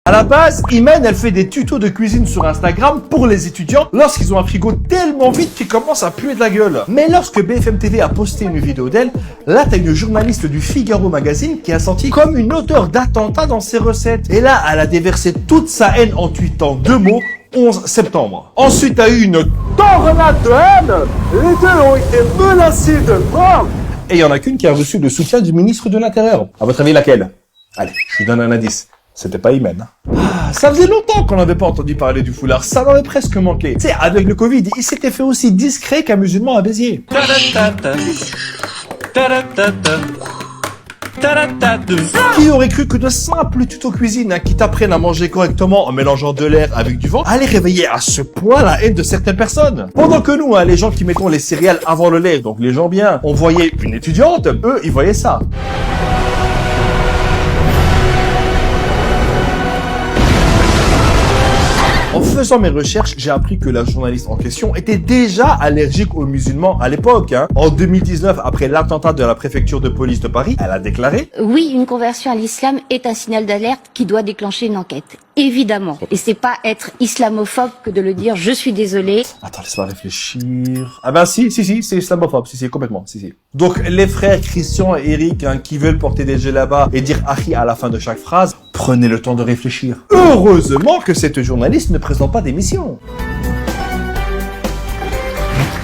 À la base, Imen, elle fait des tutos de cuisine sur Instagram pour les étudiants lorsqu'ils ont un frigo tellement vide qu'ils commencent à puer de la gueule. Mais lorsque BFM TV a posté une vidéo d'elle, là t'as une journaliste du Figaro Magazine qui a senti comme une odeur d'attentat dans ses recettes. Et là, elle a déversé toute sa haine en tweetant 2 mots. 11 septembre. Ensuite, t'as eu une tornade de haine. Les deux ont été menacés de mort. Et il y en a qu'une qui a reçu le soutien du ministre de l'Intérieur. À votre avis, laquelle? Allez, je lui donne un indice. C'était pas Imen. Ah, ça faisait longtemps qu'on n'avait pas entendu parler du foulard. Ça m'avait presque manqué. Tu sais, avec le Covid, il s'était fait aussi discret qu'un musulman à Béziers. Qui aurait cru que de simples tutos cuisine qui t'apprennent à manger correctement en mélangeant de l'air avec du vent allaient réveiller à ce point la haine de certaines personnes. Pendant que nous, les gens qui mettons les céréales avant le lait, donc les gens bien, on voyait une étudiante, eux, ils voyaient ça. En faisant mes recherches, j'ai appris que la journaliste en question était déjà allergique aux musulmans à l'époque. En 2019, après l'attentat de la préfecture de police de Paris, elle a déclaré « Oui, une conversion à l'islam est un signal d'alerte qui doit déclencher une enquête. Évidemment. Et c'est pas être islamophobe que de le dire « je suis désolé ». Attends, laisse-moi réfléchir. Ah ben si, c'est islamophobe, si, complètement, si. Donc les frères Christian et Eric qui veulent porter des djellabas et dire « ahi » à la fin de chaque phrase, prenez le temps de réfléchir. Heureusement que cette journaliste ne présente pas d'émission.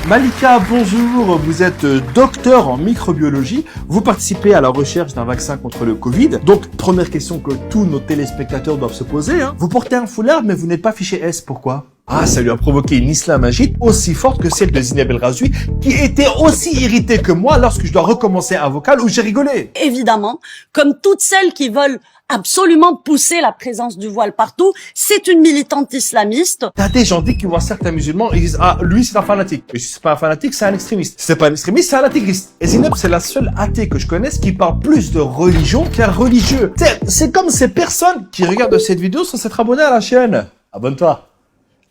Malika, bonjour, vous êtes docteur en microbiologie, vous participez à la recherche d'un vaccin contre le Covid. Donc, première question que tous nos téléspectateurs doivent se poser, vous portez un foulard mais vous n'êtes pas fiché S, pourquoi? Ah, ça lui a provoqué une islamagite aussi forte que celle de Zineb El Razoui, qui était aussi irritée que moi lorsque je dois recommencer un vocal où j'ai rigolé. Évidemment, comme toutes celles qui veulent absolument pousser la présence du voile partout, c'est une militante islamiste. T'as des gens qui voient certains musulmans et ils disent « Ah, lui c'est un fanatique ». Et si c'est pas un fanatique, c'est un extrémiste. Si c'est pas un extrémiste, c'est un intégriste. Et Zineb, c'est la seule athée que je connaisse qui parle plus de religion qu'un religieux. C'est comme ces personnes qui regardent cette vidéo sans s'être abonnées à la chaîne. Abonne-toi.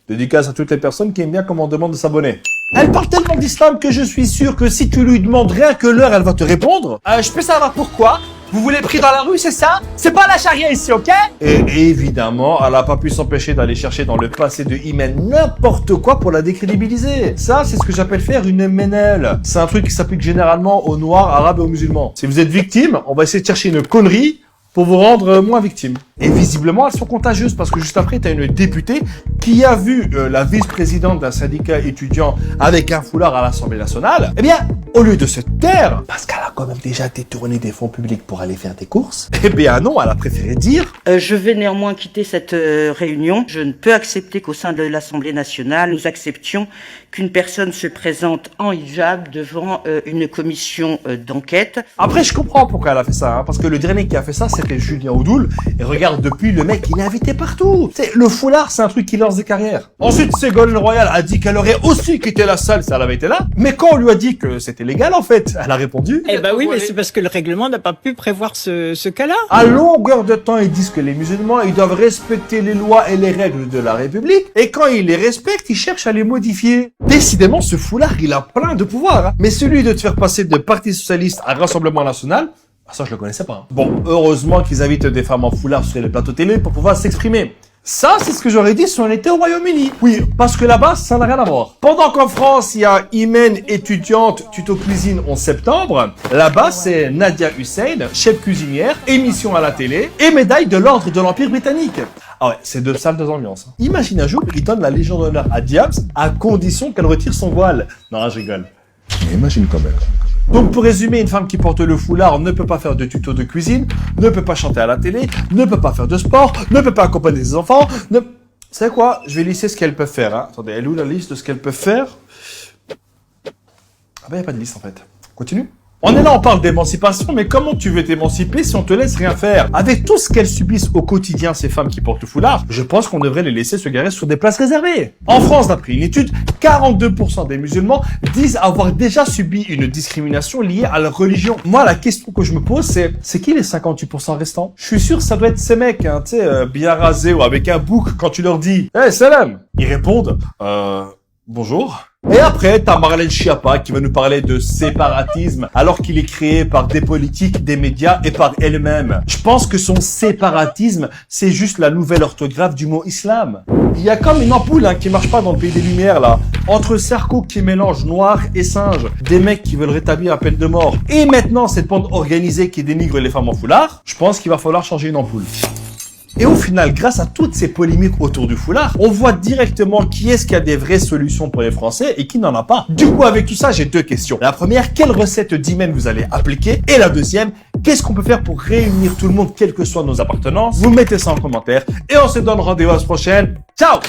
Dédicace à toutes les personnes qui aiment bien comment on demande de s'abonner. Elle parle tellement d'islam que je suis sûr que si tu lui demandes rien que l'heure, elle va te répondre. Je peux savoir pourquoi? Vous voulez pris dans la rue, c'est ça? C'est pas la charia ici, ok? Et évidemment, elle a pas pu s'empêcher d'aller chercher dans le passé de Imen n'importe quoi pour la décrédibiliser. Ça, c'est ce que j'appelle faire une ménelle. C'est un truc qui s'applique généralement aux noirs, arabes et aux musulmans. Si vous êtes victime, on va essayer de chercher une connerie pour vous rendre moins victime. Et visiblement, elles sont contagieuses parce que juste après, t'as une députée qui a vu la vice-présidente d'un syndicat étudiant avec un foulard à l'Assemblée nationale. Eh bien, au lieu de se taire, parce qu'elle a quand même déjà détourné des fonds publics pour aller faire des courses, eh bien non, elle a préféré dire je vais néanmoins quitter cette réunion. Je ne peux accepter qu'au sein de l'Assemblée nationale, nous acceptions qu'une personne se présente en hijab devant une commission d'enquête. Après, je comprends pourquoi elle a fait ça, parce que le dernier qui a fait ça, c'était Julien Oudoul. Et regarde, depuis, le mec, il est invité partout. C'est le foulard, c'est un truc qui lance des carrières. Ensuite, Ségolène Royal a dit qu'elle aurait aussi quitté la salle si elle avait été là. Mais quand on lui a dit que c'était légal, en fait, elle a répondu. Eh ben oui, mais c'est parce que le règlement n'a pas pu prévoir ce cas-là. À longueur de temps, ils disent que les musulmans, ils doivent respecter les lois et les règles de la République. Et quand ils les respectent, ils cherchent à les modifier. Décidément, ce foulard, il a plein de pouvoir. Mais celui de te faire passer de Parti Socialiste à Rassemblement National, ça, je le connaissais pas. Bon, heureusement qu'ils invitent des femmes en foulard sur les plateaux télé pour pouvoir s'exprimer. Ça, c'est ce que j'aurais dit si on était au Royaume-Uni. Oui, parce que là-bas, ça n'a rien à voir. Pendant qu'en France, il y a Imen, étudiante, tuto cuisine 11 septembre, là-bas, c'est Nadia Hussein, chef cuisinière, émission à la télé et médaille de l'ordre de l'Empire britannique. Ah ouais, c'est deux salles, deux ambiances. Imagine un jour, il donne la Légion d'honneur à Diams à condition qu'elle retire son voile. Non, je rigole. Mais imagine quand même. Donc pour résumer, une femme qui porte le foulard ne peut pas faire de tuto de cuisine, ne peut pas chanter à la télé, ne peut pas faire de sport, ne peut pas accompagner ses enfants, ne... C'est quoi? Je vais lister ce qu'elle peut faire. Attendez, elle est où la liste de ce qu'elle peut faire? Ah ben, y a pas de liste en fait. Continue. On est là, on parle d'émancipation, mais comment tu veux t'émanciper si on te laisse rien faire? Avec tout ce qu'elles subissent au quotidien, ces femmes qui portent le foulard, je pense qu'on devrait les laisser se garer sur des places réservées. En France, d'après une étude, 42% des musulmans disent avoir déjà subi une discrimination liée à leur religion. Moi, la question que je me pose, c'est qui les 58% restants? Je suis sûr que ça doit être ces mecs, tu sais, bien rasés ou avec un bouc quand tu leur dis « Hey, salam !» Ils répondent Bonjour. Et après, t'as Marlène Schiappa qui va nous parler de séparatisme alors qu'il est créé par des politiques, des médias et par elle-même. Je pense que son séparatisme, c'est juste la nouvelle orthographe du mot islam. Il y a comme une ampoule qui marche pas dans le pays des lumières là. Entre Sarko qui mélange noir et singe, des mecs qui veulent rétablir la peine de mort, et maintenant cette bande organisée qui dénigre les femmes en foulard, je pense qu'il va falloir changer une ampoule. Et au final, grâce à toutes ces polémiques autour du foulard, on voit directement qui est-ce qui a des vraies solutions pour les Français et qui n'en a pas. Du coup, avec tout ça, j'ai 2 questions. La première, quelle recette d'hymen vous allez appliquer? Et la deuxième, qu'est-ce qu'on peut faire pour réunir tout le monde, quelles que soient nos appartenances? Vous mettez ça en commentaire et on se donne rendez-vous à la prochaine. Ciao!